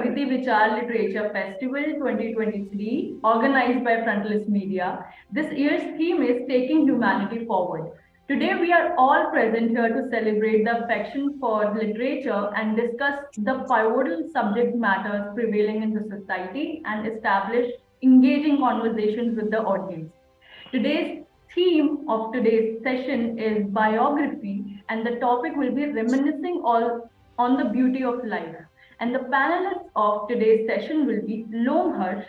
Pragati Vichar Literature Festival 2023, organized by Frontlist Media. This year's theme is Taking Humanity Forward. Today, we are all present here to celebrate the affection for literature and discuss the pivotal subject matters prevailing in the society and establish engaging conversations with the audience. Today's theme of today's session is biography, and the topic will be reminiscing all on the beauty of life. And the panelists of today's session will be Lomharsh,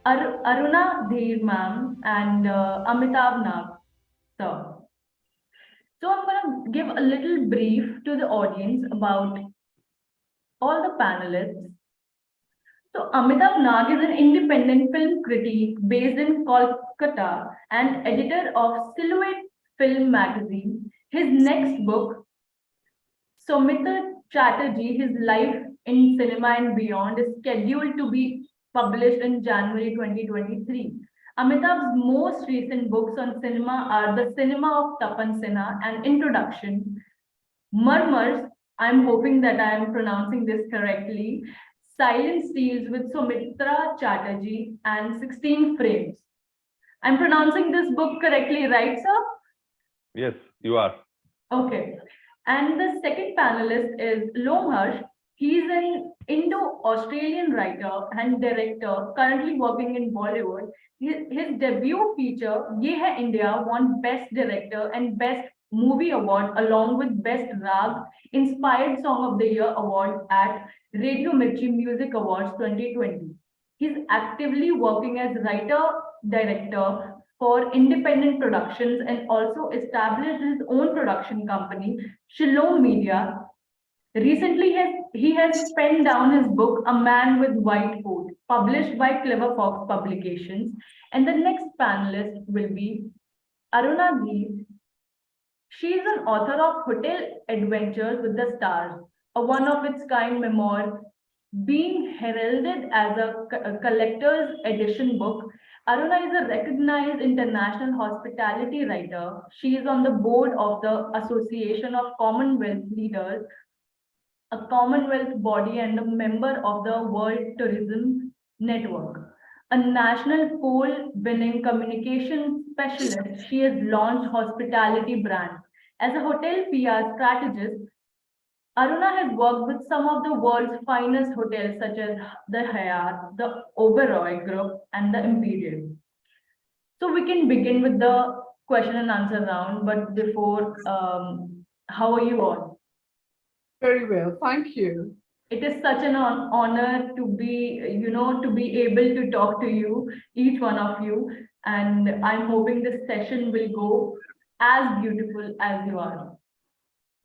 Aruna Dhir ma'am, and Amitav Nag sir. So I'm going to give a little brief to the audience about all the panelists. So Amitav Nag is an independent film critic based in Kolkata and editor of Silhouette Film magazine. His next book, Soumitra Chatterjee, His Life in Cinema and Beyond, is scheduled to be published in January 2023. Amitabh's most recent books on cinema are The Cinema of Tapan Sinha and Introduction, Murmurs, I'm hoping that I am pronouncing this correctly, Silent Steals with Soumitra Chatterjee, and 16 Frames. I'm pronouncing this book correctly, right, sir? Yes, you are. Okay. And the second panelist is Lomharsh. He is an Indo-Australian writer and director currently working in Bollywood. His debut feature, Ye Hai India, won Best Director and Best Movie Award along with Best Rag Inspired Song of the Year Award at Radio Mirchi Music Awards 2020. He's actively working as writer-director for independent productions and also established his own production company, Shalom Media. Recently, he has penned down his book, A Man with White Coat, published by Clever Fox Publications. And the next panelist will be Aruna Dhir. She is an author of Hotel Adventures with the Stars, a one-of-its-kind memoir being heralded as a collector's edition book. Aruna is a recognized international hospitality writer. She is on the board of the Association of Commonwealth Leaders, a Commonwealth body and a member of the World Tourism Network. A national poll-winning communication specialist, she has launched hospitality brands. As a hotel PR strategist, Aruna has worked with some of the world's finest hotels such as the Hyatt, the Oberoi Group, and the Imperial. So we can begin with the question and answer round, but before, how are you all? Very well, thank you. It is such an honor to be, to be able to talk to you, each one of you, and I'm hoping this session will go as beautiful as you are.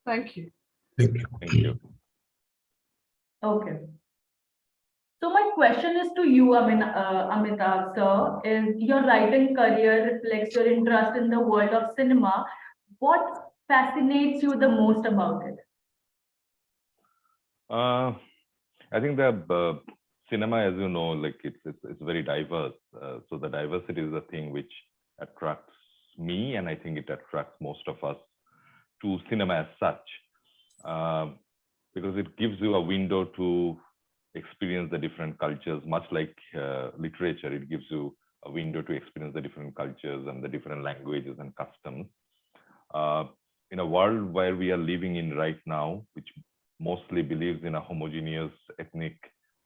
Thank you. Thank you. Okay. So my question is to you, Amitav sir, is your writing career reflects your interest in the world of cinema. What fascinates you the most about it? I think the cinema, as you know, like it's very diverse. So the diversity is the thing which attracts me, and I think it attracts most of us to cinema as such, because it gives you a window to experience the different cultures, much like literature. It gives you a window to experience the different cultures and the different languages and customs. In a world where we are living in right now, which mostly believes in a homogeneous ethnic,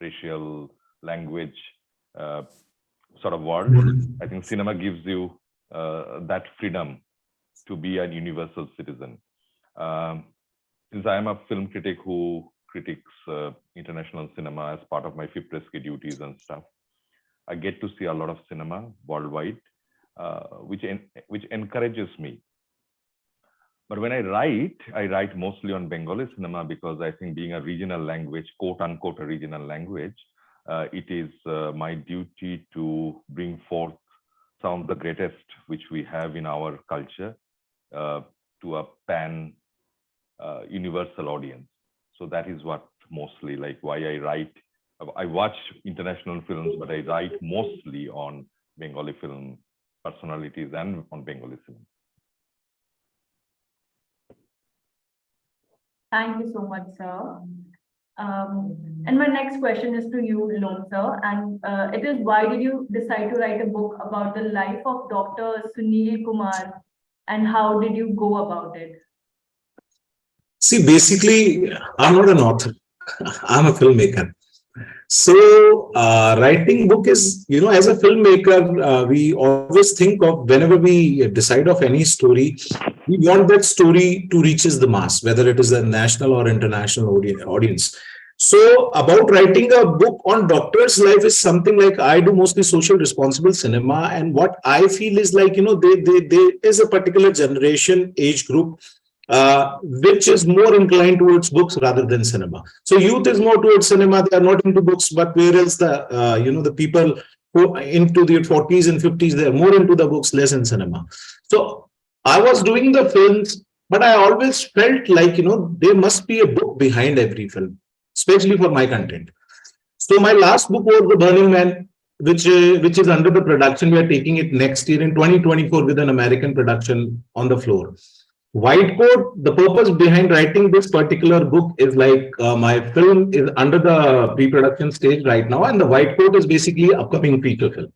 racial, language sort of world, I think cinema gives you that freedom to be a universal citizen. Since I am a film critic who critiques international cinema as part of my FIP rescue duties and stuff, I get to see a lot of cinema worldwide, which encourages me. But when I write mostly on Bengali cinema because I think being a regional language, quote unquote, a regional language, it is my duty to bring forth some of the greatest which we have in our culture to a pan universal audience. So that is what mostly like why I write. I watch international films, but I write mostly on Bengali film personalities and on Bengali cinema. Thank you so much, sir. And my next question is to you, Lom sir, and it is, why did you decide to write a book about the life of Dr. Sunil Kumar, and how did you go about it? See, basically, I'm not an author. I'm a filmmaker. So, writing book is, as a filmmaker, we always think of, whenever we decide of any story, we want that story to reaches the mass, whether it is a national or international audience. So, about writing a book on doctor's life is something like, I do mostly social responsible cinema, and what I feel is like, there is a particular generation age group which is more inclined towards books rather than cinema. So youth is more towards cinema; they are not into books. But whereas the people who into their 40s and 50s, they are more into the books, less in cinema. So I was doing the films, but I always felt like there must be a book behind every film, especially for my content. So my last book was The Burning Man, which is under the production. We are taking it next year in 2024 with an American production on the floor. White Coat, the purpose behind writing this particular book is like, my film is under the pre-production stage right now, and the White Coat is basically upcoming feature film.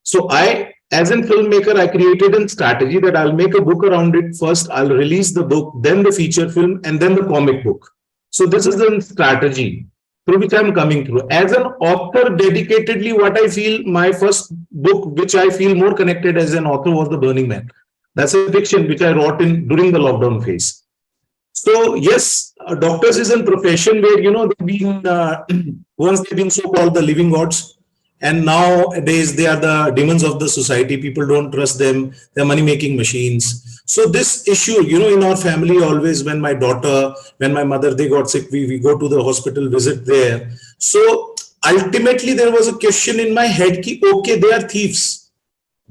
So as a filmmaker, I created a strategy that I'll make a book around it. First, I'll release the book, then the feature film, and then the comic book. So this is the strategy through which I'm coming through. As an author, dedicatedly, what I feel, my first book, which I feel more connected as an author, was The Burning Man. That's a fiction which I wrote in during the lockdown phase. So yes, doctors is a profession where they've been once they've been so-called the living gods, and nowadays they are the demons of the society. People don't trust them. They're money-making machines. So this issue, in our family, always when my daughter, when my mother, they got sick, we go to the hospital, visit there. So ultimately, there was a question in my head: ki, okay, they are thieves.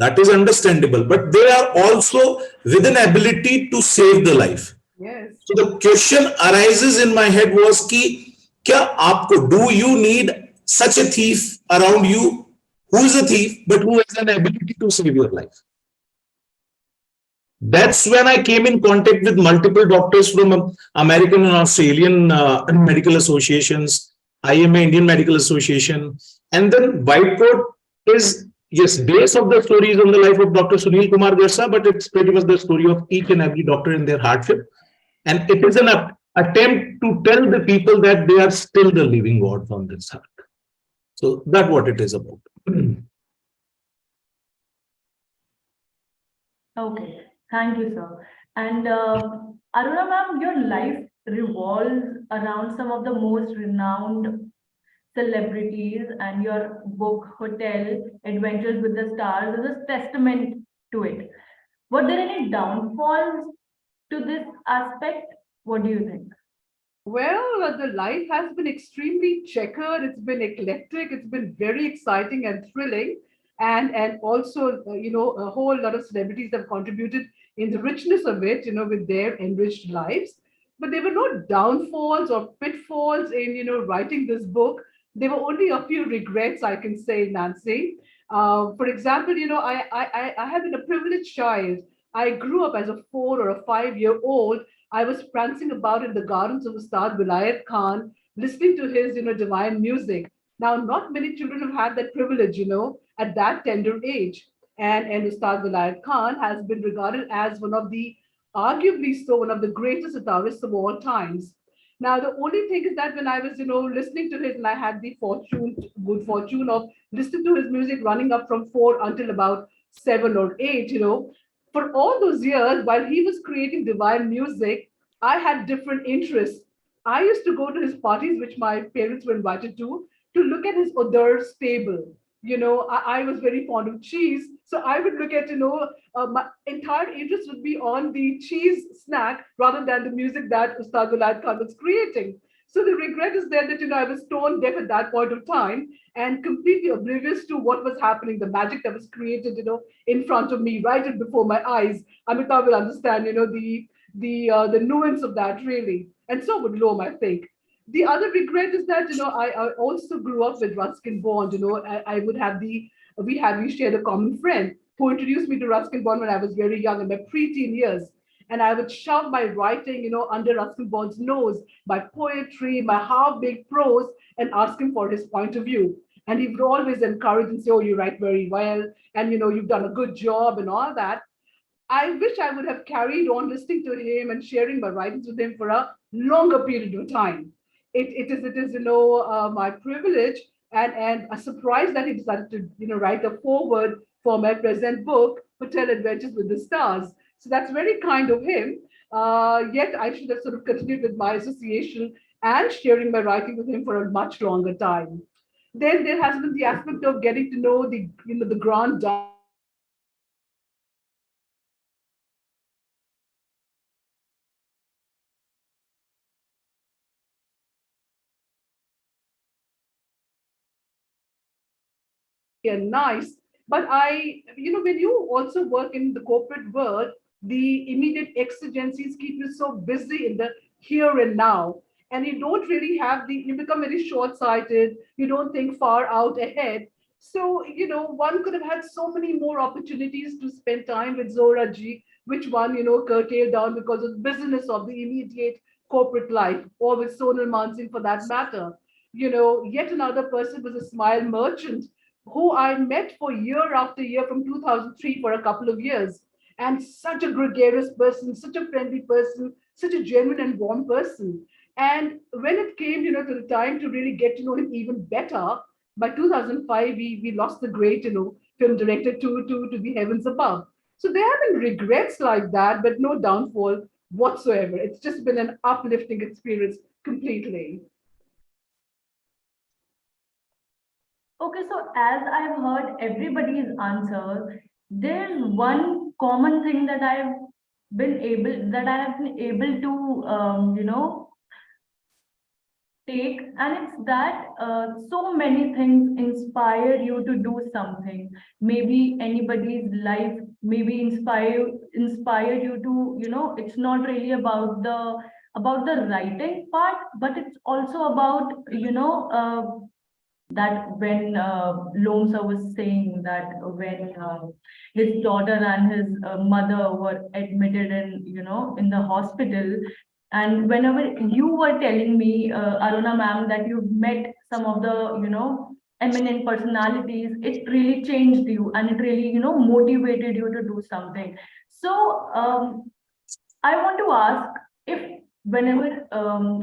That is understandable, but they are also with an ability to save the life. Yes. So the question arises in my head was ki, do you need such a thief around you who is a thief but who has an ability to save your life? That's when I came in contact with multiple doctors from American and Australian medical associations, IMA, Indian Medical Association, and then White Coat is, yes, base of the story is on the life of Dr. Sunil Kumar Garsa, but it's pretty much the story of each and every doctor in their hardship. And it is an attempt to tell the people that they are still the living gods on this earth. So that's what it is about. Okay, thank you, sir. And Aruna ma'am, your life revolves around some of the most renowned celebrities, and your book Hotel Adventures with the Stars is a testament to it. Were there any downfalls to this aspect? What do you think? Well, the life has been extremely checkered. It's been eclectic. It's been very exciting and thrilling, and also a whole lot of celebrities have contributed in the richness of it. With their enriched lives. But there were no downfalls or pitfalls in writing this book. There were only a few regrets, I can say, Nancy. For example, I have been a privileged child. I grew up as a 4 or 5 year old. I was prancing about in the gardens of Ustad Vilayat Khan, listening to his, divine music. Now, not many children have had that privilege, at that tender age. And Ustad Vilayat Khan has been regarded as arguably so, one of the greatest sitarists of all times. Now, the only thing is that when I was, listening to his, and I had the good fortune of listening to his music running up from 4 until about 7 or 8, for all those years, while he was creating divine music, I had different interests. I used to go to his parties, which my parents were invited to look at his Odar stable. I was very fond of cheese. So I would look at, my entire interest would be on the cheese snack rather than the music that Ustad Vilayat Khan was creating. So the regret is there that, I was stone deaf at that point of time and completely oblivious to what was happening, the magic that was created, in front of me, right in before my eyes. Amitava will understand, the nuance of that really. And so would Lom, I think. The other regret is that I also grew up with Ruskin Bond. I would have we shared a common friend who introduced me to Ruskin Bond when I was very young in my preteen years. and I would shove my writing, under Ruskin Bond's nose, my poetry, my half-baked prose, and ask him for his point of view. And he would always encourage and say, "Oh, you write very well, and you've done a good job," and all that. I wish I would have carried on listening to him and sharing my writings with him for a longer period of time. It is my privilege and a surprise that he decided to write a foreword for my present book, Hotel Adventures with the Stars. So that's very kind of him. Yet I should have sort of continued with my association and sharing my writing with him for a much longer time. Then there has been the aspect of getting to know the grand and nice. But when you also work in the corporate world, the immediate exigencies keep you so busy in the here and now. And you don't really you become very short sighted. You don't think far out ahead. So, one could have had so many more opportunities to spend time with Zora Ji, which one, curtailed down because of the business of the immediate corporate life, or with Sonal Mansingh for that matter. Yet another person was a smile merchant who I met for year after year from 2003 for a couple of years. And such a gregarious person, such a friendly person, such a genuine and warm person. And when it came, to the time to really get to know him even better, by 2005, we lost the great, film director to the heavens above. So there have been regrets like that, but no downfall whatsoever. It's just been an uplifting experience completely. Okay, so as I've heard everybody's answer, there's one common thing that I have been able to, take, and it's that so many things inspire you to do something. Maybe anybody's life, maybe inspire you to, it's not really about the writing part, but it's also about, that when Lom sir was saying that when his daughter and his mother were admitted in the hospital, and whenever you were telling me, Aruna ma'am, that you've met some of the eminent personalities, it really changed you and it really motivated you to do something. So I want to ask if whenever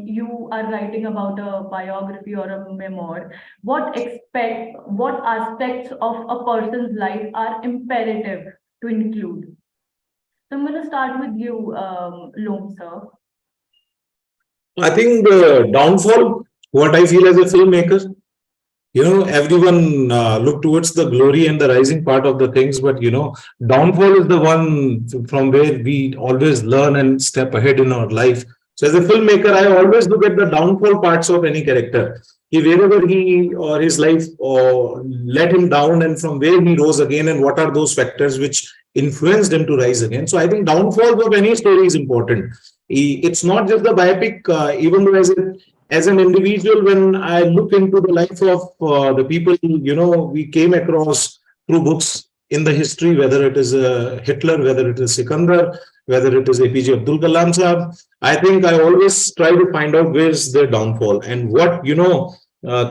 you are writing about a biography or a memoir, what aspects of a person's life are imperative to include? So I'm going to start with you, Lom sir. I think the downfall, what I feel as a filmmaker, everyone look towards the glory and the rising part of the things, but downfall is the one from where we always learn and step ahead in our life. So as a filmmaker, I always look at the downfall parts of any character. Wherever he or his life or let him down, and from where he rose again, and what are those factors which influenced him to rise again. So I think downfall of any story is important. It's not just the biopic, even though as an individual, when I look into the life of the people, we came across through books in the history, whether it is Hitler, whether it is Sikandar, whether it is APJ Abdul Kalam Sahab, I think I always try to find out where's their downfall and what,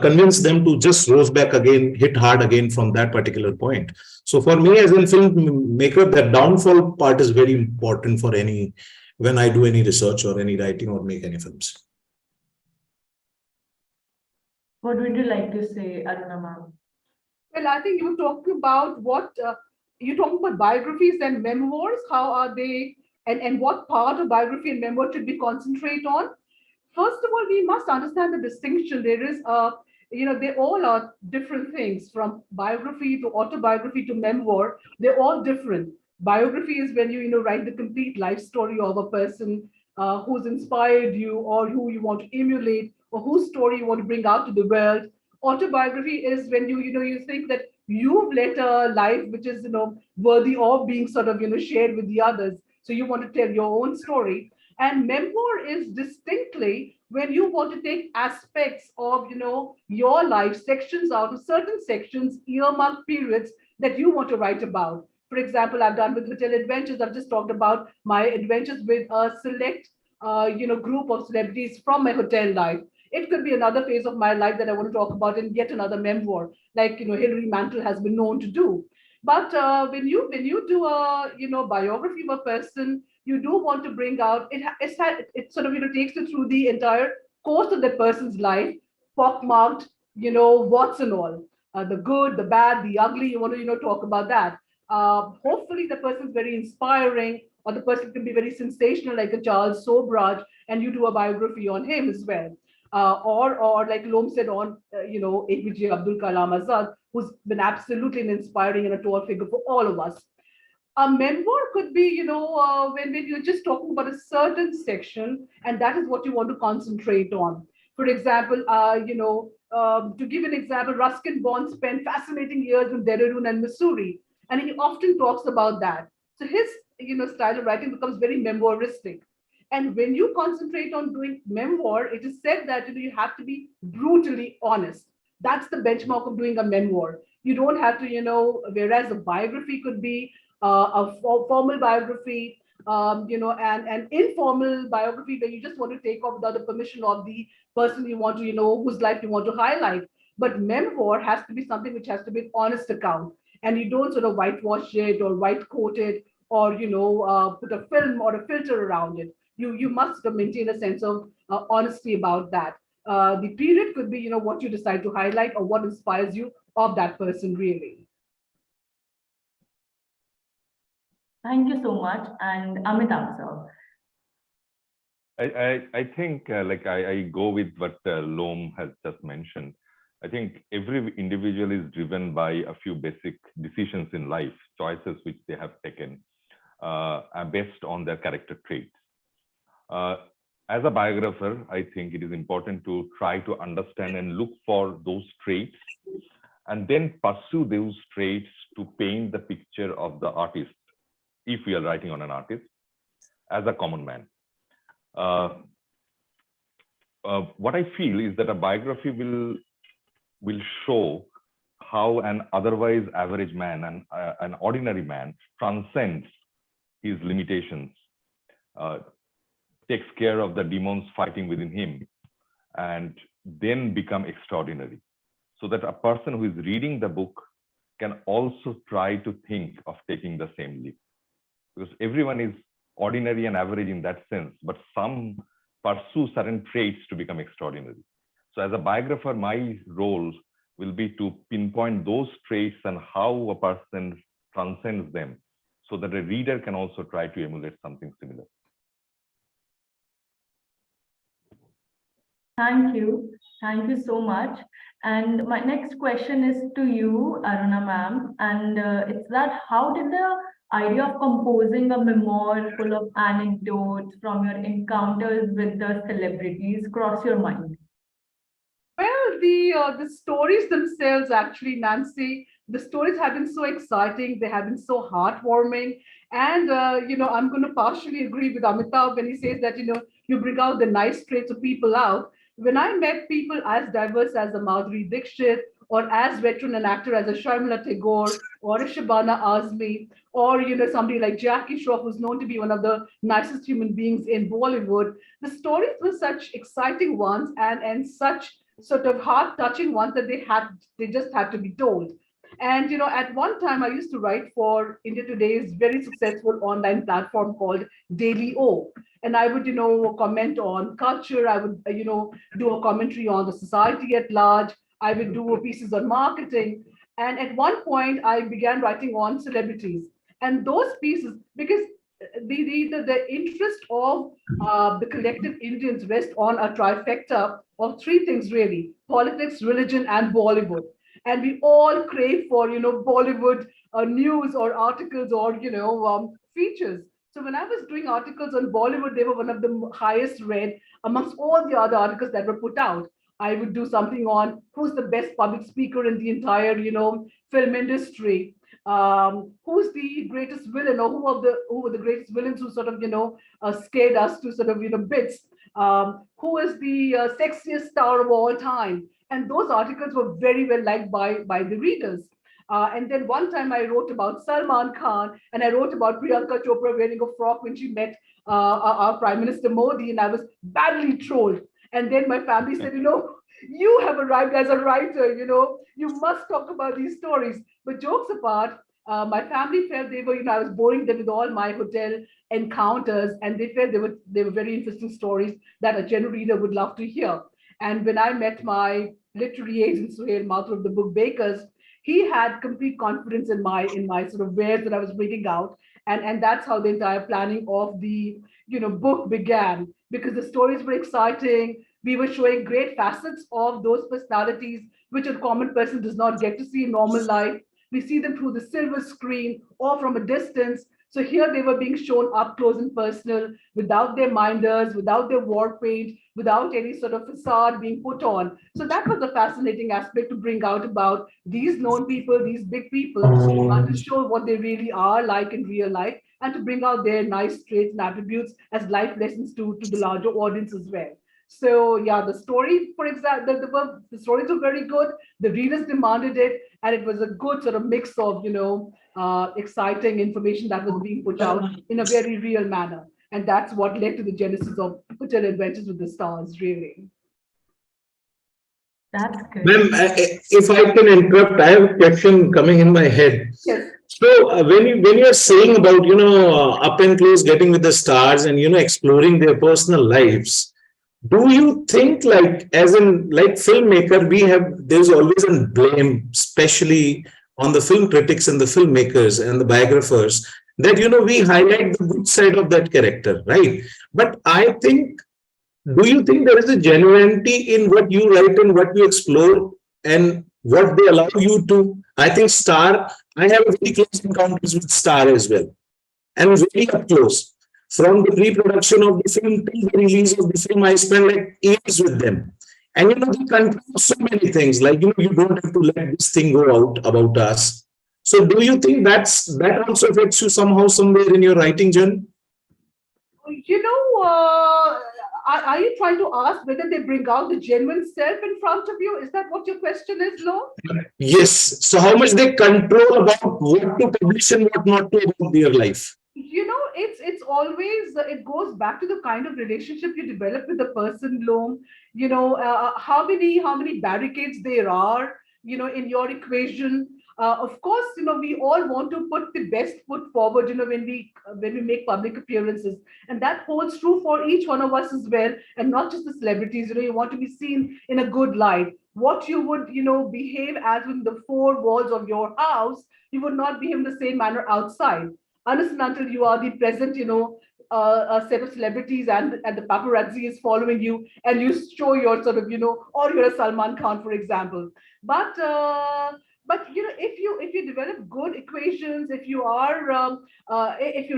convince them to just rose back again, hit hard again from that particular point. So for me as a filmmaker, that downfall part is very important for any, when I do any research or any writing or make any films. What would you like to say, Aruna ma'am? Well, I think you talked about you talked about biographies and memoirs. How are they, and what part of biography and memoir should we concentrate on? First of all, we must understand the distinction. There is they all are different things, from biography to autobiography to memoir. They're all different. Biography is when you write the complete life story of a person who's inspired you, or who you want to emulate, or whose story you want to bring out to the world. Autobiography is when you think that you've led a life which is worthy of being sort of shared with the others. So you want to tell your own story. And memoir is distinctly when you want to take aspects of your life, sections out of certain sections, earmarked periods that you want to write about. For example, I've done with Hotel Adventures. I've just talked about my adventures with a select, group of celebrities from my hotel life. It could be another phase of my life that I want to talk about in yet another memoir, like Hilary Mantel has been known to do. But when you do a biography of a person, you do want to bring out it sort of takes you through the entire course of that person's life, pockmarked, what's and all, the good, the bad, the ugly. You want to talk about that. Hopefully, the person's very inspiring, or the person can be very sensational, like a Charles Sobraj, and you do a biography on him as well. Or like Lom said on, APJ Abdul Kalam Azad, who's been absolutely an inspiring and a tall figure for all of us. A memoir could be, when you're just talking about a certain section, and that is what you want to concentrate on. For example, to give an example, Ruskin Bond spent fascinating years in Dehradun and Missouri, and he often talks about that. So his, style of writing becomes very memoiristic. And when you concentrate on doing memoir, it is said that you have to be brutally honest. That's the benchmark of doing a memoir. You don't have to, whereas a biography could be formal biography, and an informal biography where you just want to take off without the permission of the person you want to, whose life you want to highlight. But memoir has to be something which has to be an honest account, and you don't sort of whitewash it or white coat it, or put a film or a filter around it. You must maintain a sense of honesty about that. The period could be, what you decide to highlight or what inspires you of that person, really. Thank you so much. And Amitabh, sir. I think like I go with what Lom has just mentioned. I think every individual is driven by a few basic decisions in life, choices which they have taken are based on their character traits. As a biographer, I think it is important to try to understand and look for those traits, and then pursue those traits to paint the picture of the artist, if we are writing on an artist, as a common man. What I feel is that a biography will show how an otherwise average man and an ordinary man transcends his limitations, takes care of the demons fighting within him, and then become extraordinary. So that a person who is reading the book can also try to think of taking the same leap. Because everyone is ordinary and average in that sense, but some pursue certain traits to become extraordinary. So as a biographer, my role will be to pinpoint those traits and how a person transcends them, so that a reader can also try to emulate something similar. Thank you. Thank you so much. And my next question is to you, Aruna ma'am. And it's that how did the idea of composing a memoir full of anecdotes from your encounters with the celebrities cross your mind? Well, the stories themselves, actually, Nancy, the stories have been so exciting. They have been so heartwarming, and I'm going to partially agree with Amitav when he says that you bring out the nice traits of people out. When I met people as diverse as a Madhuri Dixit, or as veteran an actor as a Sharmila Tagore, or a Shabana Azmi, or somebody like Jackie Shroff, who's known to be one of the nicest human beings in Bollywood, the stories were such exciting ones, and such sort of heart touching ones that they just had to be told. And at one time I used to write for India Today's very successful online platform called Daily O, and I would comment on culture. I would do a commentary on the society at large. I would do pieces on marketing, and at one point I began writing on celebrities, and those pieces, because the interest of the collective Indians rest on a trifecta of three things, really: politics, religion, and Bollywood. And we all crave for, Bollywood news or articles or, features. So when I was doing articles on Bollywood, they were one of the highest read amongst all the other articles that were put out. I would do something on who's the best public speaker in the entire, film industry. Who's the greatest villain, or who were the greatest villains who sort of scared us to sort of bits. Who is the sexiest star of all time? And those articles were very well liked by the readers. And then one time I wrote about Salman Khan, and I wrote about Priyanka Chopra wearing a frock when she met our Prime Minister Modi, and I was badly trolled. And then my family said, you have arrived as a writer, you must talk about these stories. But jokes apart, my family felt they were, I was boring them with all my hotel encounters, and they felt they were very interesting stories that a general reader would love to hear. And when I met my literary agent, Suhail Mathur of the Book Bakers, he had complete confidence in my sort of wares that I was bringing out, and that's how the entire planning of the book began, because the stories were exciting. We were showing great facets of those personalities which a common person does not get to see in normal life. We see them through the silver screen or from a distance. So here they were being shown up close and personal, without their minders, without their war paint, without any sort of facade being put on. So that was a fascinating aspect to bring out about these known people, these big people, to show what they really are like in real life, and to bring out their nice traits and attributes as life lessons to the larger audience as well. So yeah, the story, for example, the stories were very good. The readers demanded it, and it was a good sort of mix of exciting information that was being put out in a very real manner, and that's what led to the genesis of Hotel Adventures with the Stars. Really, That's good. Ma'am, if I can interrupt, I have a question coming in my head. yes. So when you are saying about up and close getting with the stars and exploring their personal lives, do you think like as in like filmmaker there's always a blame, especially on the film critics and the filmmakers and the biographers, that we highlight the good side of that character, right? But I think, do you think there is a genuinity in what you write and what you explore and what they allow you to? I think Star, I have a very close encounters with Star as well, and very up close. From the pre-production of the film till the release of the film, I spent like years with them. And they control so many things. Like you don't have to let this thing go out about us. So do you think that also affects you somehow, somewhere in your writing journey? Are you trying to ask whether they bring out the genuine self in front of you? Is that what your question is, Lo? Yes. So how much they control about what to publish and what not to about their life? It's always it goes back to the kind of relationship you develop with the person, Loam. How many barricades there are, in your equation. Of course, we all want to put the best foot forward, when we make public appearances, and that holds true for each one of us as well, and not just the celebrities. You want to be seen in a good light. What you would, behave as in the four walls of your house, you would not behave in the same manner outside, unless and until you are the present, a set of celebrities, and the paparazzi is following you, and you show your sort of, or you're a Salman Khan, for example. But if you develop good equations, if you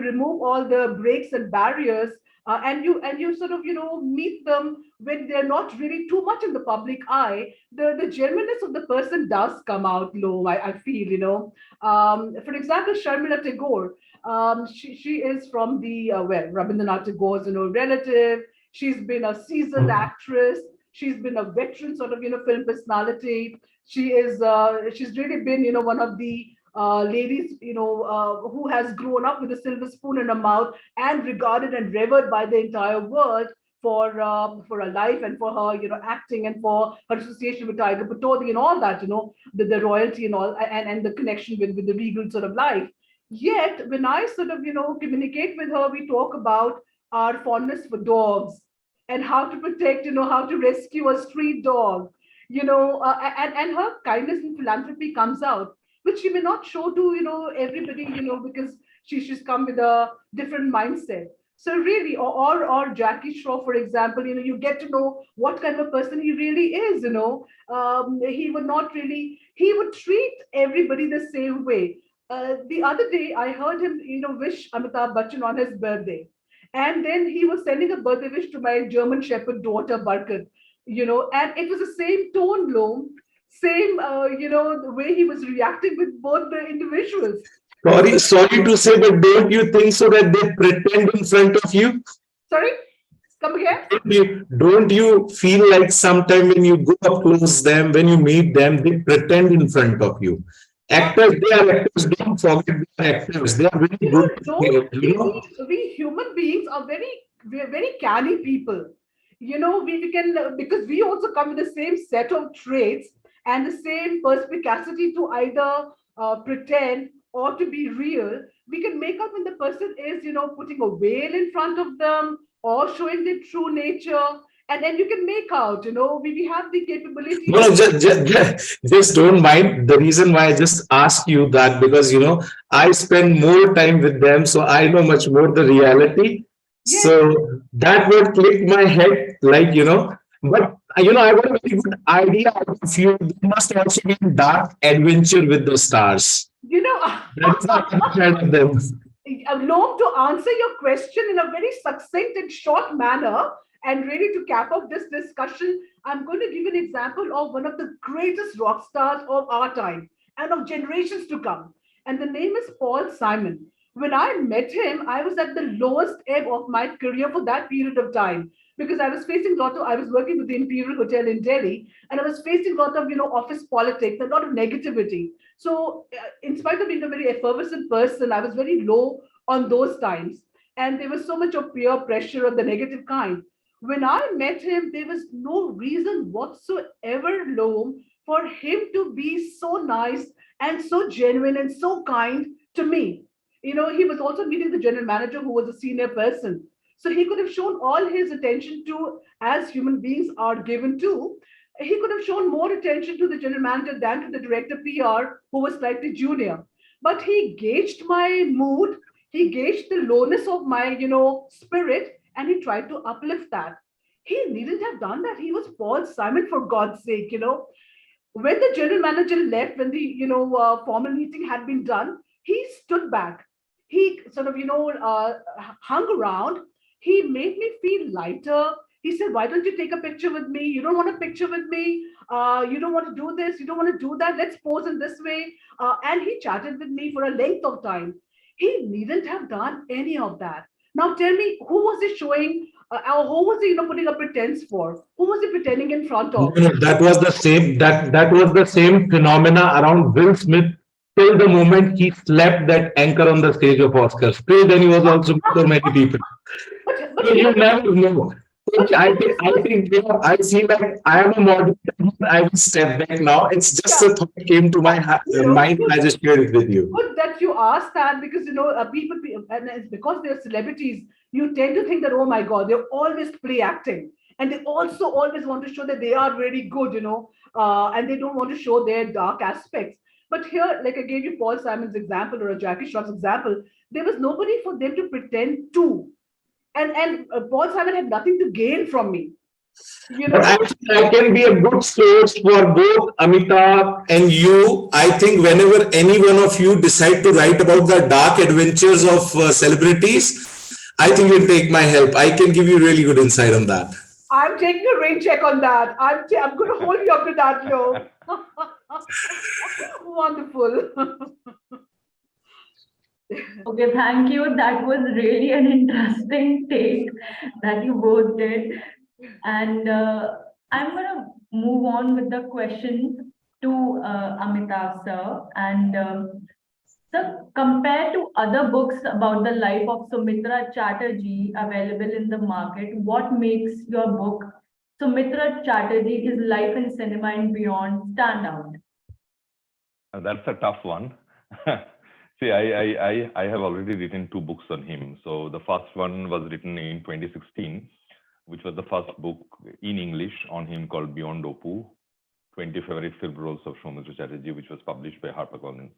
remove all the breaks and barriers, and you sort of meet them when they're not really too much in the public eye, the genuineness of the person does come out. Low, I feel. For example, Sharmila Tagore. She is from the Rabindranath Tagore's relative. She's been a seasoned actress. She's been a veteran sort of film personality. She's really been one of the ladies who has grown up with a silver spoon in her mouth, and regarded and revered by the entire world for her life, and for her acting, and for her association with Tiger Patodi and all that, the royalty and all, and the connection with the regal sort of life. Yet when I sort of communicate with her, we talk about our fondness for dogs, and how to protect, how to rescue a street dog, and her kindness and philanthropy comes out, which she may not show to everybody, because she's come with a different mindset. So really, or Jackie Shaw, for example, you get to know what kind of person he really is. He would treat everybody the same way. The other day, I heard him, wish Amitabh Bachchan on his birthday, and then he was sending a birthday wish to my German Shepherd daughter Barkat, and it was the same tone, Loam, same, the way he was reacting with both the individuals. Sorry to say, but don't you think so that they pretend in front of you? Sorry, come again. Don't you feel like sometime when you go up close them, when you meet them, they pretend in front of you? Actors, they are actors. Don't forget they are actors. They are very good. Don't You see, know, we human beings are we're very canny people. We can, because we also come with the same set of traits and the same perspicacity to either pretend or to be real. We can make out when the person is, putting a veil in front of them or showing their true nature. And then you can make out, we have the capability no, to. no, just don't mind. The reason why I just ask you that because I spend more time with them, so I know much more the reality. Yes. So that would click my head, like But I got a very good idea out of you. There must also be a dark adventure with the stars. you know That is not kind of them. Along to answer your question in a very succinct and short manner, and really to cap off this discussion, I'm going to give an example of one of the greatest rock stars of our time and of generations to come. And the name is Paul Simon. When I met him, I was at the lowest ebb of my career for that period of time because I was working with the Imperial Hotel in Delhi, and I was facing a lot of, office politics, a lot of negativity. So, in spite of being a very effervescent person, I was very low on those times. And there was so much of peer pressure of the negative kind. When I met him, there was no reason whatsoever, Loam, for him to be so nice and so genuine and so kind to me. He was also meeting the general manager who was a senior person. So he could have shown all his attention to, as human beings are given to, he could have shown more attention to the general manager than to the director PR, who was slightly junior. But he gauged my mood, he gauged the lowness of my, spirit, and he tried to uplift that. He needn't have done that. He was Paul Simon, for God's sake. When the general manager left, when the formal meeting had been done, he stood back. He sort of hung around. He made me feel lighter. He said, "Why don't you take a picture with me? You don't want a picture with me. You don't want to do this. You don't want to do that. Let's pose in this way." And he chatted with me for a length of time. He needn't have done any of that. Now tell me, who was he showing? Or who was he, putting a pretense for? Who was he pretending in front No, of? no, that was the same. That was the same phenomena around Will Smith till the moment he slapped that anchor on the stage of Oscars. Till then, he was also with so many people. But So you here, never know. but here I think I see that I am a moderator. I will step back now. It's just yeah, a thought came to my mind. good, I just shared it with you. good that you asked that, because and it's because they're celebrities, you tend to think that, oh my God, they're always play acting, and they also always want to show that they are really good, and they don't want to show their dark aspects. But here, like I gave you Paul Simon's example or a Jackie Shroff's example, there was nobody for them to pretend to, and Paul Simon had nothing to gain from me, you But know. actually, I can be a good source for both Amitabh and you. I think whenever any one of you decide to write about the dark adventures of celebrities, I think you'll take my help. I can give you really good insight on that. I'm taking a rain check on that. I'm going to hold you up to that, yo. Wonderful. Okay, thank you. That was really an interesting take that you both did. And I'm going to move on with the questions to Amitav sir. And sir, compared to other books about the life of Sumitra Chatterjee available in the market, what makes your book, Sumitra Chatterjee, His Life in Cinema and Beyond, stand out? That's a tough one. See, I have already written 2 books on him. So the first one was written in 2016, which was the first book in English on him, called Beyond Opu, 20 Favorite Film Roles of Soumitra Chatterjee, which was published by HarperCollins.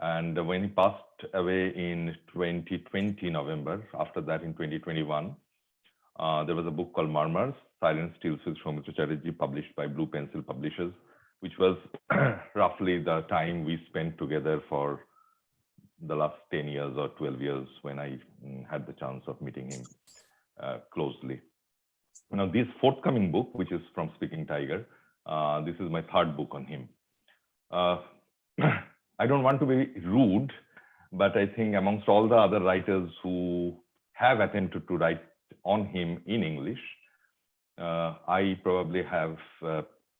And when he passed away in 2020 November, after that in 2021, there was a book called Murmurs, Silence Steals with Soumitra Chatterjee, published by Blue Pencil Publishers, which was roughly the time we spent together for the last 10 years or 12 years when I had the chance of meeting him closely. Now, this forthcoming book, which is From Speaking Tiger, this is my 3rd book on him. I don't want to be rude, but I think amongst all the other writers who have attempted to write on him in English, I probably have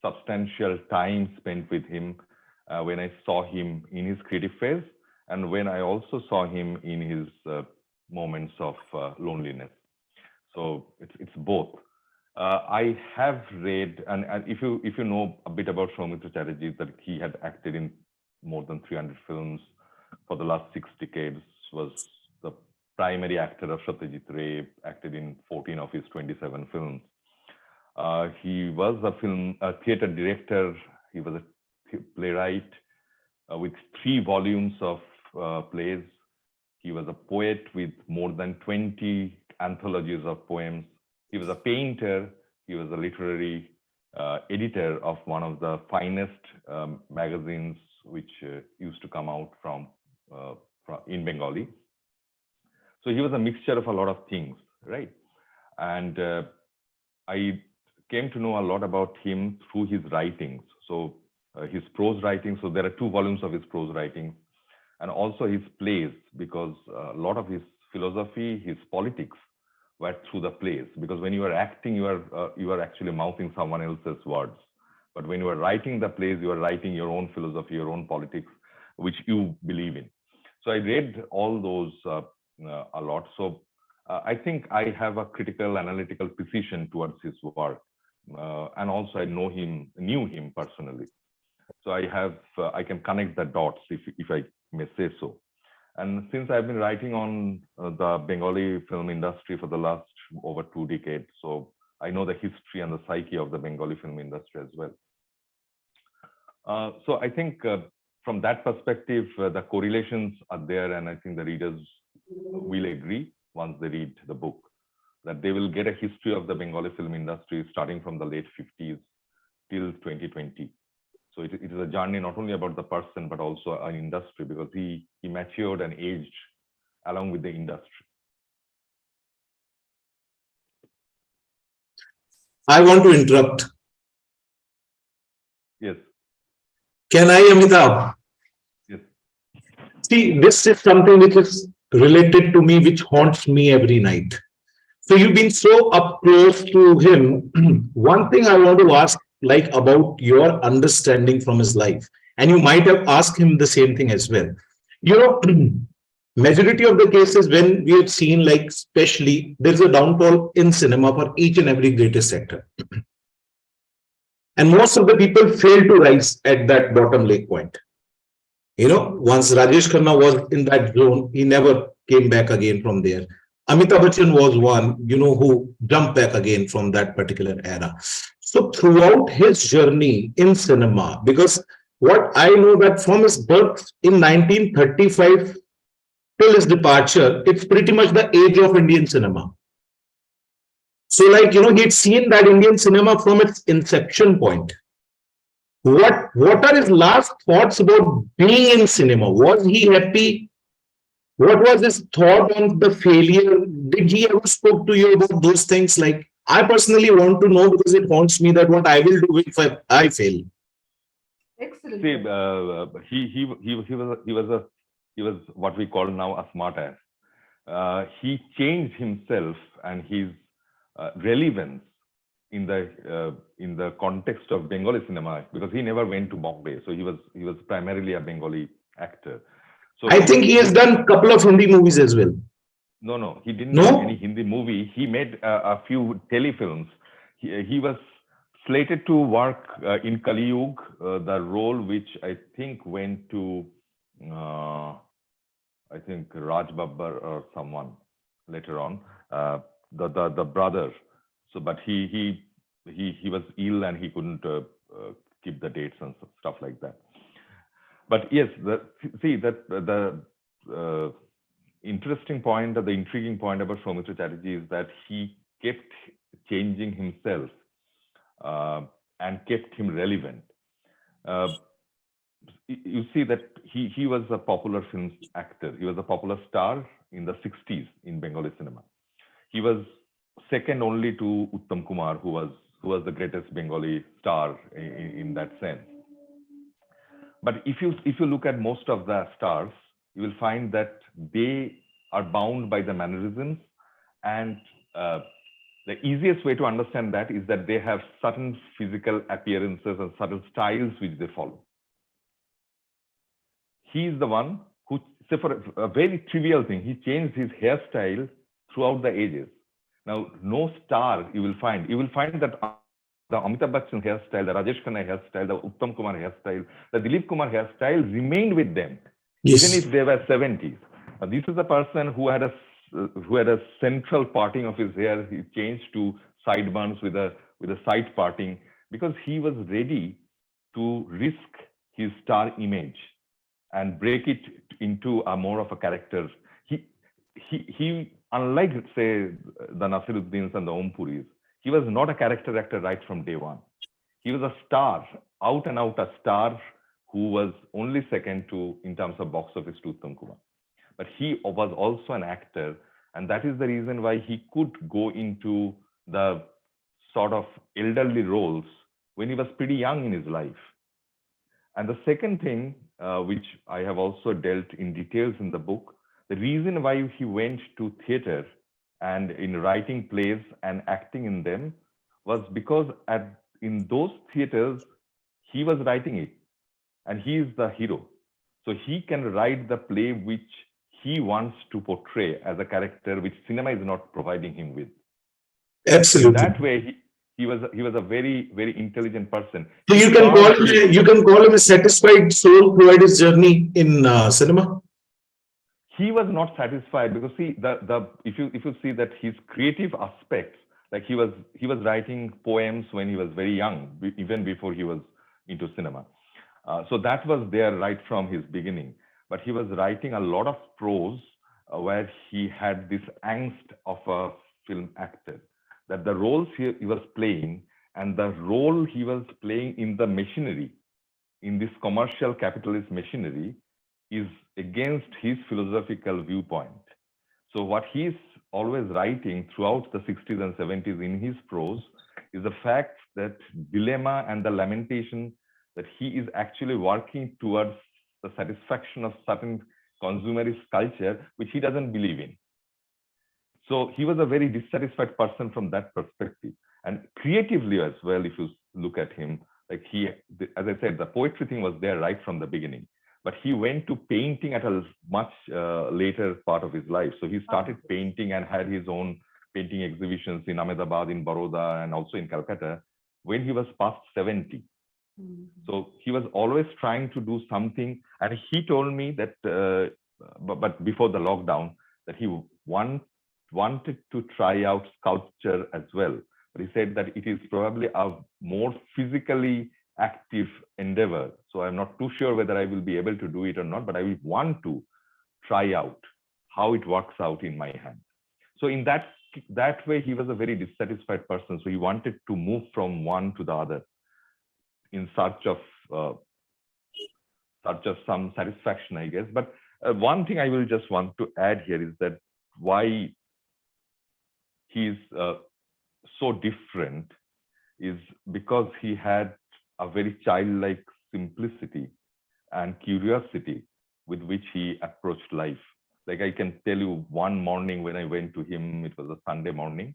substantial time spent with him when I saw him in his creative phase, and when I also saw him in his moments of loneliness. So it's both. I have read, and if you know a bit about Soumitra Chatterjee, that he had acted in more than 300 films for the last 6 decades, was the primary actor of Satyajit Ray, acted in 14 of his 27 films. He was a theater director. He was a playwright with 3 volumes of plays. He was a poet with more than 20 anthologies of poems. He was a painter. He was a literary editor of one of the finest magazines which used to come out from in Bengali. So he was a mixture of a lot of things, right? And I came to know a lot about him through his writings. So his prose writings. So there are 2 volumes of his prose writings, and also his plays, because a lot of his philosophy, his politics, were through the plays. Because when you are acting, you are actually mouthing someone else's words. But when you are writing the plays, you are writing your own philosophy, your own politics, which you believe in. So I read all those a lot. So I think I have a critical analytical precision towards his work. And also I knew him personally. So I can connect the dots, if I may say so. And since I've been writing on the Bengali film industry for the last over 2 decades, so I know the history and the psyche of the Bengali film industry as well. So I think from that perspective, the correlations are there, and I think the readers will agree once they read the book, that they will get a history of the Bengali film industry starting from the late 50s till 2020. So it is a journey not only about the person, but also an industry, because he matured and aged along with the industry. I want to interrupt. Yes. Can I, Amitava? Yes. See, this is something which is related to me, which haunts me every night. So you've been so up close to him. One thing I want to ask, like, about your understanding from his life, and you might have asked him the same thing as well. You know, majority of the cases when we have seen, like, especially there's a downfall in cinema for each and every greatest actor. And most of the people fail to rise at that bottom lake point. You know, once Rajesh Khanna was in that zone, he never came back again from there. Amitabh Bachchan was one, who jumped back again from that particular era. So throughout his journey in cinema, because what I know that from his birth in 1935 till his departure, it's pretty much the age of Indian cinema. So, like, he'd seen that Indian cinema from its inception point. What are his last thoughts about being in cinema? Was he happy? What was his thought on the failure? Did he ever spoke to you about those things? Like, I personally want to know, because it haunts me that what I will do if I fail. Excellent. See, he was what we call now a smart ass. He changed himself and his relevance in the context of Bengali cinema, because he never went to Bombay, so he was primarily a Bengali actor. So I think he has done a couple of Hindi movies as well. No, he didn't No? make any Hindi movie. He made a few telefilms. He was slated to work in Kali Yuga, the role which I think went to I think Raj Babbar or someone later on, the brother. So, but he was ill and he couldn't keep the dates and stuff like that. But yes, the interesting point, or the intriguing point about Soumitra Chatterjee is that he kept changing himself and kept him relevant. You see that he was a popular film actor. He was a popular star in the 60s in Bengali cinema. He was second only to Uttam Kumar, who was the greatest Bengali star in that sense. But if you look at most of the stars, you will find that they are bound by the mannerisms, and the easiest way to understand that is that they have certain physical appearances and certain styles which they follow. he is the one who, say for a very trivial thing, he changed his hairstyle throughout the ages. Now, no star you will find that the Amitabh Bachchan hairstyle, the Rajesh Khanna hairstyle, the Uttam Kumar hairstyle, the Dilip Kumar hairstyle remained with them, even Yes. if they were 70s. This is a person who had a central parting of his hair. He changed to sideburns with a side parting because he was ready to risk his star image and break it into a more of a character. He unlike say the Nasiruddins and the Om Puris, he was not a character actor right from day one. He was a star, out and out a star who was only second to in terms of box office to Uttam Kumar. But he was also an actor, and that is the reason why he could go into the sort of elderly roles when he was pretty young in his life. And the second thing, which I have also dealt in details in the book, the reason why he went to theater and in writing plays and acting in them was because in those theaters, he was writing it and he is the hero. So he can write the play which he wants to portray as a character which cinema is not providing him with. Absolutely. In that way, he was a very, very intelligent person. So you can call him a satisfied soul throughout his journey in cinema. He was not satisfied because see if you see that his creative aspects, like he was writing poems when he was very young, even before he was into cinema. So that was there right from his beginning. But he was writing a lot of prose where he had this angst of a film actor, that the roles he was playing and the role he was playing in the machinery, in this commercial capitalist machinery, is against his philosophical viewpoint. So what he's always writing throughout the 60s and 70s in his prose is the fact that dilemma and the lamentation that he is actually working towards the satisfaction of certain consumerist culture, which he doesn't believe in. So he was a very dissatisfied person from that perspective. And creatively as well, if you look at him, like as I said, the poetry thing was there right from the beginning. But he went to painting at a much later part of his life. So he started painting and had his own painting exhibitions in Ahmedabad, in Baroda, and also in Calcutta when he was past 70. So he was always trying to do something. And he told me that, but before the lockdown, that he wanted to try out sculpture as well. But he said that it is probably a more physically active endeavor. So I'm not too sure whether I will be able to do it or not, but I will want to try out how it works out in my hand. So in that way, he was a very dissatisfied person. So he wanted to move from one to the other in search of some satisfaction, I guess. But one thing I will just want to add here is that why he's so different is because he had a very childlike simplicity and curiosity with which he approached life. Like I can tell you, one morning when I went to him, it was a Sunday morning,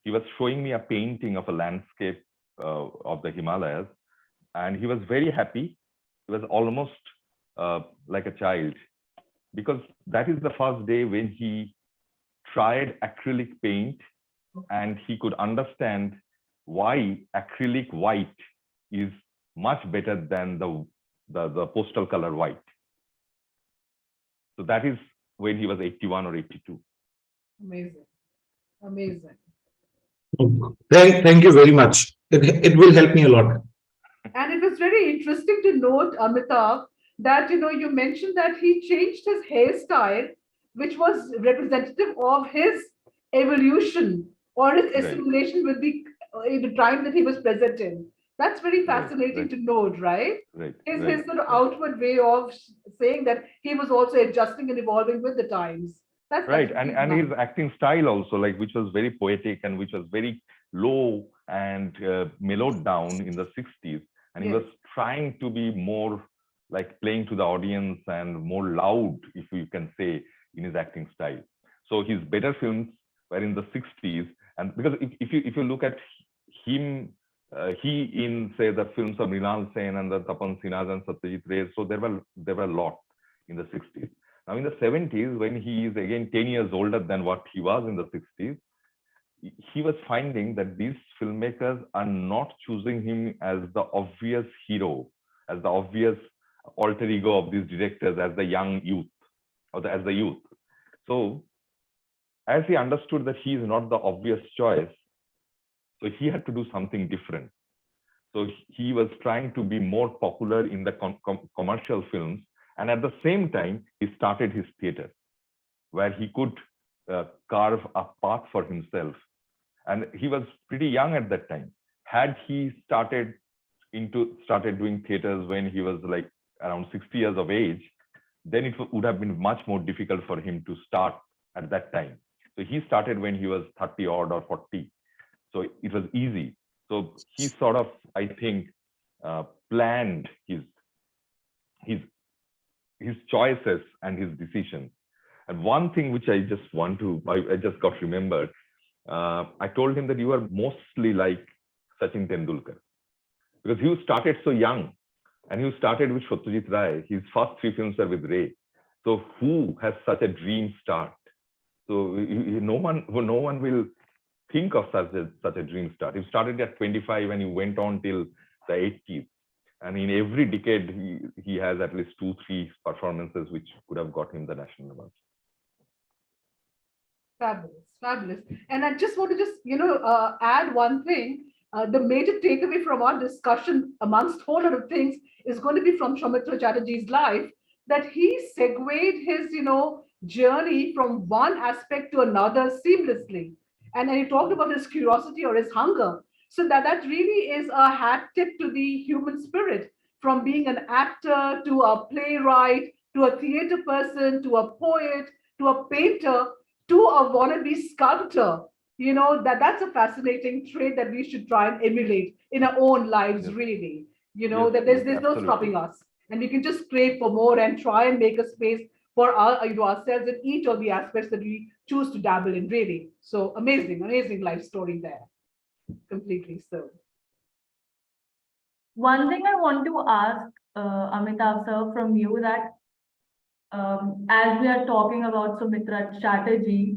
he was showing me a painting of a landscape of the Himalayas, and he was very happy. He was almost like a child, because that is the first day when he tried acrylic paint and he could understand why acrylic white is much better than the postal color white. So that is when he was 81 or 82. Amazing. Amazing. Thank you very much. It will help me a lot. And it was very interesting to note, Amitav, that you mentioned that he changed his hairstyle, which was representative of his evolution or his assimilation with the time that he was present in. That's very fascinating to note, right? His sort of outward way of saying that he was also adjusting and evolving with the times. That's right. And his acting style also, like, which was very poetic and which was very low and mellowed down in the 60s. And he was trying to be more like playing to the audience and more loud, if you can say, in his acting style. So his better films were in the 60s. And because if you look at him, he in, say, the films of Mrinal Sen and the Tapan Sinhas and Satyajit Ray, so there were a lot. in the 60s. Now in the 70s, when he is again 10 years older than what he was in the 60s, he was finding that these filmmakers are not choosing him as the obvious hero, as the obvious alter ego of these directors, as the young youth, or as the youth. So as he understood that he is not the obvious choice, so he had to do something different. So he was trying to be more popular in the commercial films. And at the same time, he started his theater, where he could carve a path for himself. And he was pretty young at that time. Had he started doing theaters when he was like around 60 years of age, then it would have been much more difficult for him to start at that time. So he started when he was 30 odd or 40. So it was easy. So he sort of, I think, planned his choices and his decisions. And one thing which I just got remembered, I told him that you are mostly like Sachin Tendulkar, because he started so young, and he started with Satyajit Ray. His first 3 films are with Ray. So who has such a dream start? So no one will think of such a dream start. He started at 25 and he went on till the 80s. And in every decade, he has at least 2-3 performances which could have got him the national award. Fabulous, fabulous. And I just want to add one thing. The major takeaway from our discussion, amongst a whole lot of things, is going to be from Soumitra Chatterjee's life, that he segued his, journey from one aspect to another seamlessly. And then he talked about his curiosity or his hunger. So that really is a hat tip to the human spirit, from being an actor to a playwright, to a theater person, to a poet, to a painter, to a wannabe sculptor. That's a fascinating trait that we should try and emulate in our own lives, Yes. really. Yes, That there's no absolutely. stopping us. And we can just crave for more and try and make a space for ourselves in each of the aspects that we choose to dabble in, really. So amazing life story there. Completely so. One thing I want to ask Amitav sir from you, that as we are talking about Soumitra Chatterjee,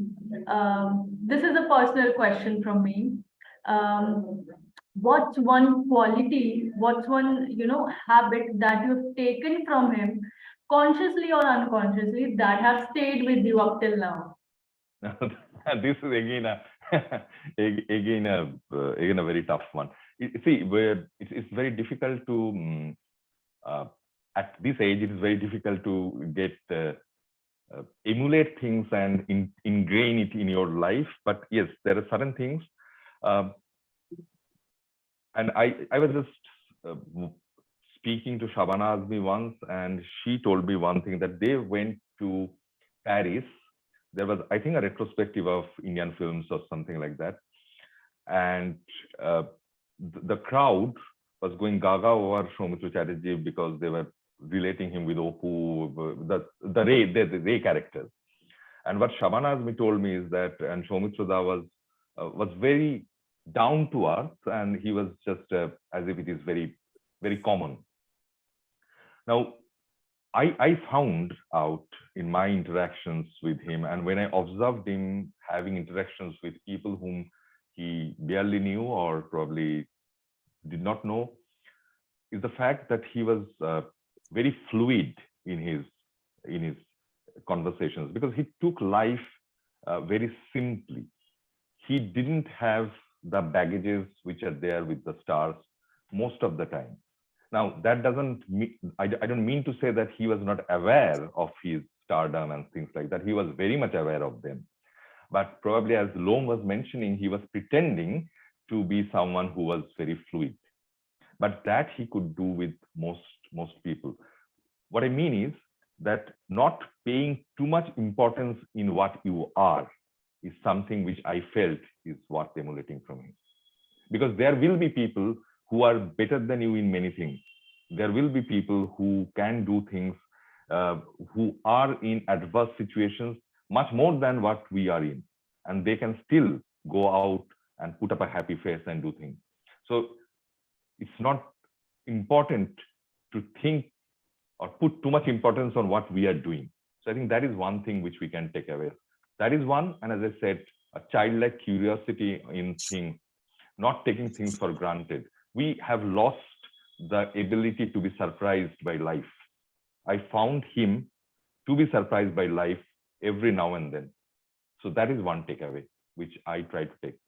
this is a personal question from me. What's one quality, what's one habit that you've taken from him, consciously or unconsciously, that have stayed with you up till now? This is again a very tough one. It's very difficult to at this age. It is very difficult to get emulate things and ingrain it in your life. But yes, there are certain things. And I was just speaking to Shabana Azmi once, and she told me one thing, that they went to Paris. There was, I think, a retrospective of Indian films or something like that. And the crowd was going gaga over Soumitra Chatterjee because they were relating him with Opu, the Ray characters. And what Shabana Azmi told me is that, and Soumitra was very down to earth, and he was just as if it is very, very common. Now, I found out in my interactions with him, and when I observed him having interactions with people whom he barely knew or probably did not know, is the fact that he was very fluid in his conversations, because he took life very simply. He didn't have the baggages which are there with the stars most of the time. Now, that doesn't mean, I don't mean to say that he was not aware of his stardom and things like that. He was very much aware of them. But probably, as Lom was mentioning, he was pretending to be someone who was very fluid. But that he could do with most people. What I mean is that not paying too much importance in what you are is something which I felt is worth emulating from him. Because there will be people who are better than you in many things. There will be people who can do things, who are in adverse situations much more than what we are in. And they can still go out and put up a happy face and do things. So it's not important to think or put too much importance on what we are doing. So I think that is one thing which we can take away. That is one, and as I said, a childlike curiosity in things, not taking things for granted. We have lost the ability to be surprised by life. I found him to be surprised by life every now and then. So that is one takeaway, which I try to take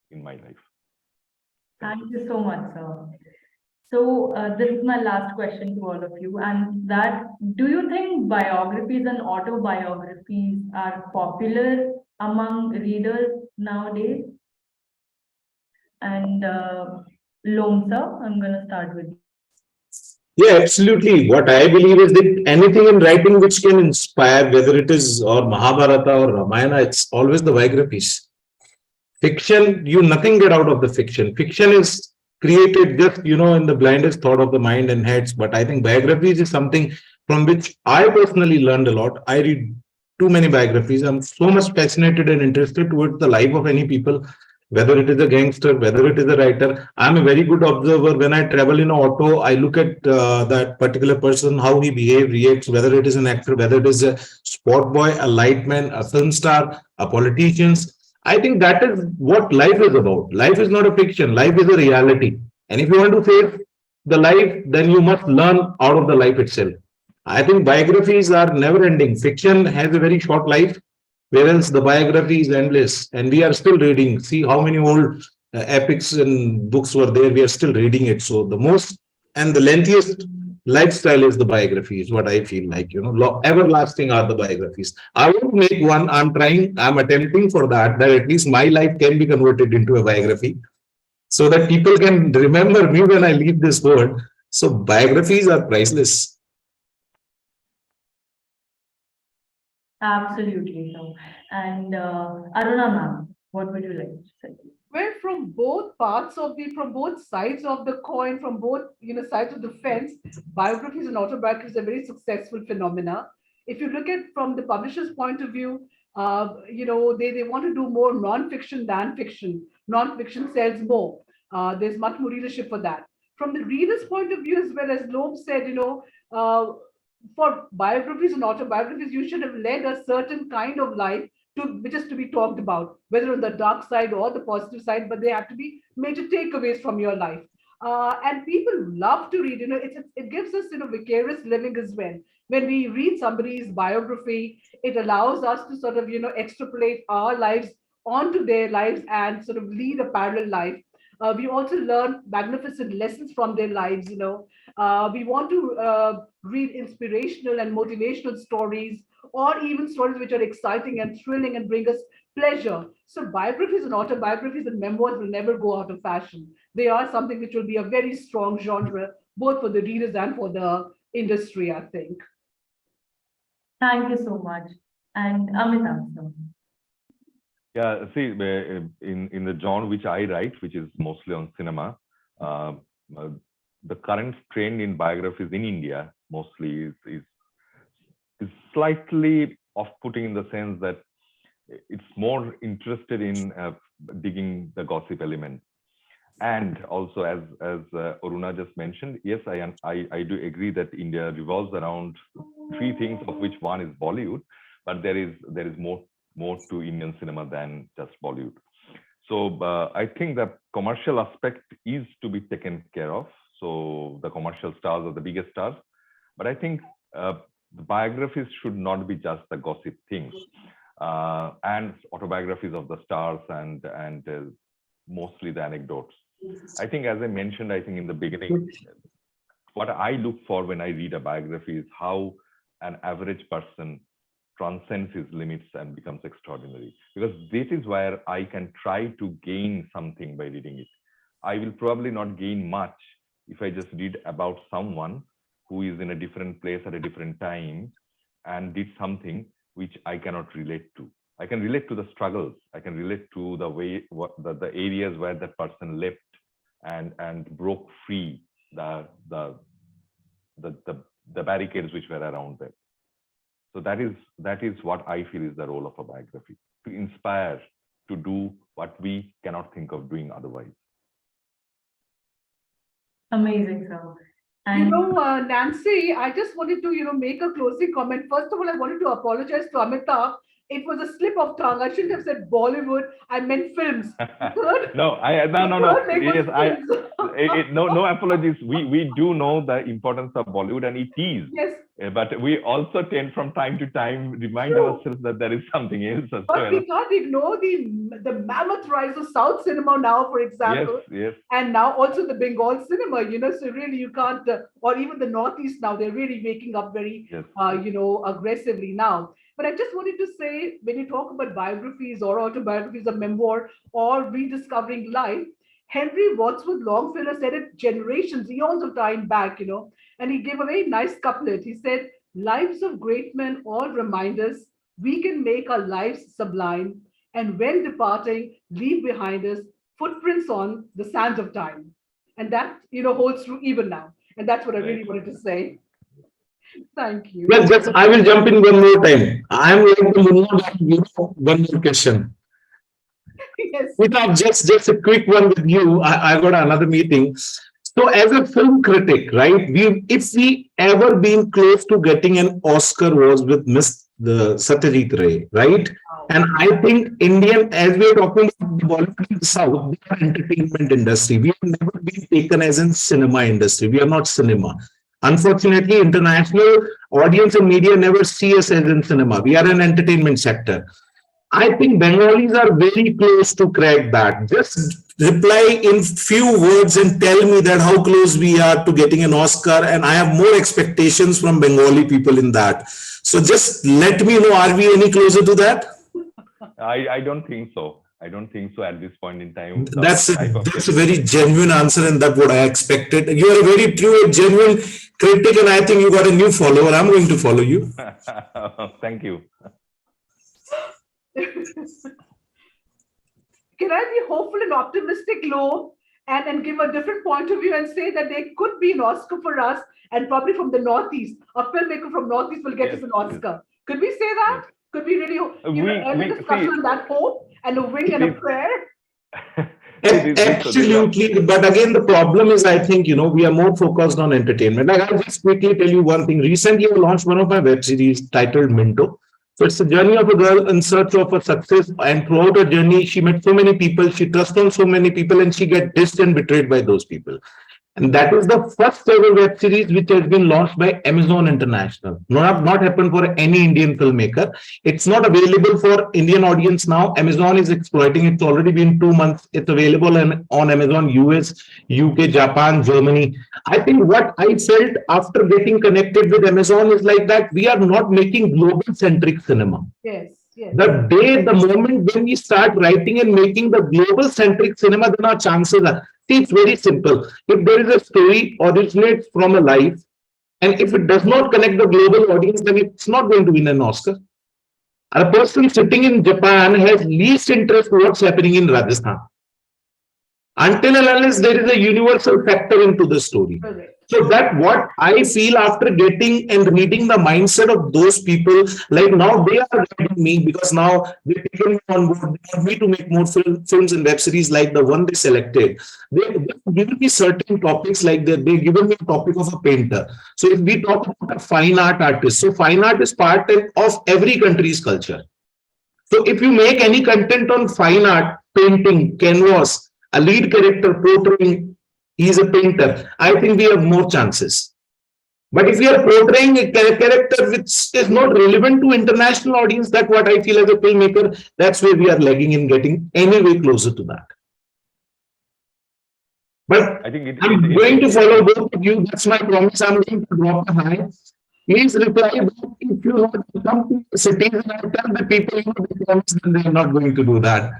in my life. Thank you so much, sir. So this is my last question to all of you, and that, do you think biographies and autobiographies are popular among readers nowadays? And Lom, sir, I'm going to start with you. Yeah, absolutely. What I believe is that anything in writing which can inspire, whether it is or Mahabharata or Ramayana, it's always the biographies. Fiction, you nothing get out of the fiction. Fiction is created just, in the blindest thought of the mind and heads. But I think biographies is something from which I personally learned a lot. I read too many biographies. I'm so much fascinated and interested towards the life of any people, whether it is a gangster, whether it is a writer. I'm a very good observer. When I travel in an auto, I look at that particular person, how he behaves, reacts, whether it is an actor, whether it is a sport boy, a lightman, a film star, a politician. I think that is what life is about. Life is not a fiction, life is a reality. And if you want to face the life, then you must learn out of the life itself. I think biographies are never ending. Fiction has a very short life, whereas the biography is endless. And we are still reading. See how many old epics and books were there. We are still reading it. So the most and the lengthiest lifestyle is the biography, is what I feel like. Everlasting are the biographies. I won't make one. I'm attempting for that at least my life can be converted into a biography so that people can remember me when I leave this world. So biographies are priceless. Absolutely, sir. And Aruna ma'am, what would you like to say? Well, from both from both sides of the coin, from both sides of the fence, biographies and autobiographies are very successful phenomena. If you look at from the publisher's point of view, they want to do more non-fiction than fiction. Non-fiction sells more. There's much more readership for that. From the reader's point of view, as well as Loeb said, for biographies and autobiographies, you should have led a certain kind of life which is to be talked about, whether on the dark side or the positive side, but they have to be major takeaways from your life. And people love to read, it gives us, vicarious living as well. When we read somebody's biography, it allows us to sort of, extrapolate our lives onto their lives and sort of lead a parallel life. We also learn magnificent lessons from their lives, we want to read inspirational and motivational stories, or even stories which are exciting and thrilling and bring us pleasure. So biographies and autobiographies and memoirs will never go out of fashion. They are something which will be a very strong genre, both for the readers and for the industry, I think. Thank you so much. And Amitava, sir. Yeah, see, in the genre which I write, which is mostly on cinema, the current trend in biographies in India mostly is slightly off-putting in the sense that it's more interested in digging the gossip element. And also, as Aruna just mentioned, yes, I do agree that India revolves around three things, of which one is Bollywood, but there is more to Indian cinema than just Bollywood. So I think the commercial aspect is to be taken care of. So the commercial stars are the biggest stars, but I think the biographies should not be just the gossip things, and autobiographies of the stars and mostly the anecdotes. I think, as I mentioned, I think in the beginning, what I look for when I read a biography is how an average person transcends his limits and becomes extraordinary, because this is where I can try to gain something by reading it. I will probably not gain much if I just read about someone who is in a different place at a different time and did something which I cannot relate to. I can relate to the struggles. I can relate to the way, the areas where that person left and broke free the barricades which were around them. So that is what I feel is the role of a biography, to inspire, to do what we cannot think of doing otherwise. Amazing, sir. And Nancy, I just wanted to, make a closing comment. First of all, I wanted to apologize to Amita. It was a slip of tongue. I shouldn't have said Bollywood. I meant films. Third, No, no. third name was Yes, films. no apologies. We do know the importance of Bollywood, and it is. Yes, But we also tend from time to time remind true. ourselves that there is something else as But well. we can't ignore the mammoth rise of South cinema now, for Yes, example. yes, And now also the Bengal cinema, so really you can't, or even the Northeast now, they're really waking up very, yes. aggressively now. But I just wanted to say, when you talk about biographies or autobiographies of memoir or rediscovering life, Henry Wadsworth Longfellow said it generations, eons of time back, and he gave a very nice couplet. He said, lives of great men all remind us we can make our lives sublime, and when departing, leave behind us footprints on the sands of time. And that, holds true even now. And that's what I really wanted to say. Thank you. Well, just I will jump in one more time. I am like the Munna, one more question. Yes. Just a quick one with you. I got another meeting. So, as a film critic, right? If we ever been close to getting an Oscar was with Miss the Satyajit Ray, right? And I think Indian, as we are talking about the Bollywood in the South, we are entertainment industry. We have never been taken as in cinema industry. We are not cinema. Unfortunately, international audience and media never see us as in cinema. We are an entertainment sector. I think Bengalis are very close to crack that. Just reply in few words and tell me that how close we are to getting an Oscar. And I have more expectations from Bengali people in that. So just let me know, are we any closer to that? I don't think so. I don't think so at this point in time. That's a very genuine answer, and that's what I expected. You are a very true and genuine critic, and I think you got a new follower. I'm going to follow you. Thank you. Can I be hopeful and optimistic, Lo, and give a different point of view and say that there could be an Oscar for us, and probably from the Northeast, a filmmaker from Northeast will get us an Oscar. Could we say that? Could we really end the discussion on that hope and a wing and a prayer? Absolutely. But again, the problem is, I think, we are more focused on entertainment. Like, I'll just quickly tell you one thing. Recently, I launched one of my web series titled Minto. So it's the journey of a girl in search of a success. And throughout her journey, she met so many people, she trusted on so many people, and she get dissed and betrayed by those people. And that is the first ever web series which has been launched by Amazon International. Not happened for any Indian filmmaker. It's not available for Indian audience now. Amazon is exploiting it. It's already been 2 months. It's available on Amazon, US, UK, Japan, Germany. I think what I felt after getting connected with Amazon is like that we are not making global centric cinema. Yes. Yes. The moment when we start writing and making the global centric cinema, then our chances are. See, it's very simple. If there is a story originates from a life, and if it does not connect the global audience, then it's not going to win an Oscar. A person sitting in Japan has least interest in what's happening in Rajasthan. Until and unless there is a universal factor into the story. Correct. So that what I feel after getting and reading the mindset of those people, like now they are guiding me because now they're taking me on board. They want me to make more films and web series like the one they selected. They've given me certain topics like that. They've given me a topic of a painter. So if we talk about a fine art artist, so fine art is part of every country's culture. So if you make any content on fine art, painting, canvas, a lead character portraying, he's a painter, I think we have more chances. But if we are portraying a character which is not relevant to international audience, that's what I feel as a filmmaker, that's where we are lagging in getting any way closer to that. But I think I'm going to follow both of you. That's my promise. I'm going to drop a high. Please reply back if you want to come to cities and I tell the people they promise that they are not going to do that.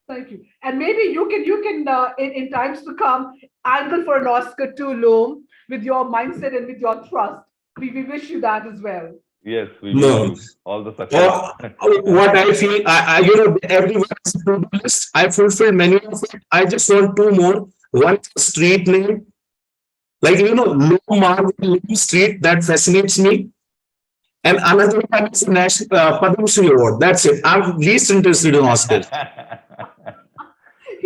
Thank you. And maybe you can in times to come angle for an Oscar too, Loam, with your mindset and with your trust. We wish you that as well. Yes, we do. All the success. What I feel, everyone has a to-do list. I fulfilled many of it. I just want 2 more. One street name, like Low Marvel Street, that fascinates me. And another one is the National Padma Shri Award. That's it. I'm least interested in Oscars.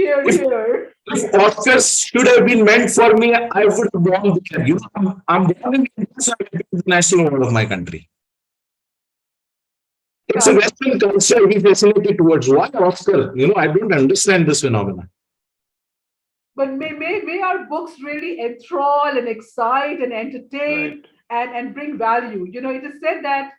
Here, If, here. if Oscars should have been meant for me, I would have gone there. You know, I'm born in India, so I get the national award of my country. It's a Western culture we fascinated towards. Why Oscar? You know, I don't understand this phenomenon. But may our books really enthrall and excite and entertain Right. and bring value. You know, it is said that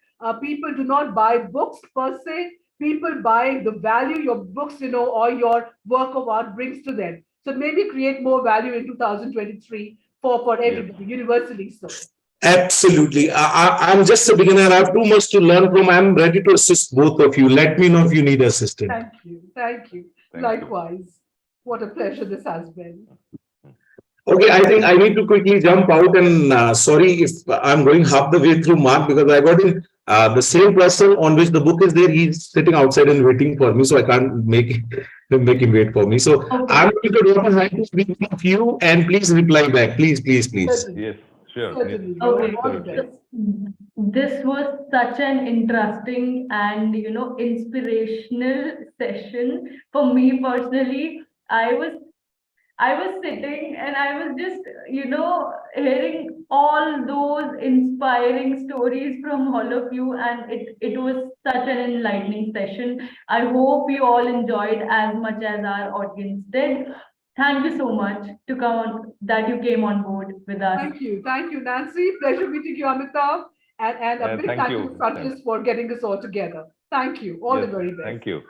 people do not buy books per se, people buy the value your books, you know, or your work of art brings to them. So maybe create more value in 2023 for Yes. everybody, universally so. Absolutely. I'm just a beginner. I have too much to learn from. I'm ready to assist both of you. Let me know if you need assistance. Thank you. Thank you. Thank you. Likewise. What a pleasure this has been. Okay, I think I need to quickly jump out and sorry if I'm going half the way through Mark because I got in the same person on which the book is there. He's sitting outside and waiting for me, so I can't make him wait for me. So Okay. I'm going to drop a hand to speak of you and please reply back. Please, please, please. Certainly. Yes, sure. Certainly. Okay. All the Absolutely. best. This was such an interesting and inspirational session for me personally. I was I was sitting and I was just, hearing all those inspiring stories from all of you, and it was such an enlightening session. I hope you all enjoyed as much as our audience did. Thank you so much that you came on board with us. Thank you. Thank you, Nancy. Pleasure meeting you, Amitav. And a big Thank thank you. you to Frontlist for getting this all together. Thank you. All the Yes, very best. thank you.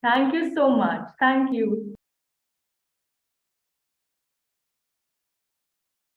Thank you so much. Thank you.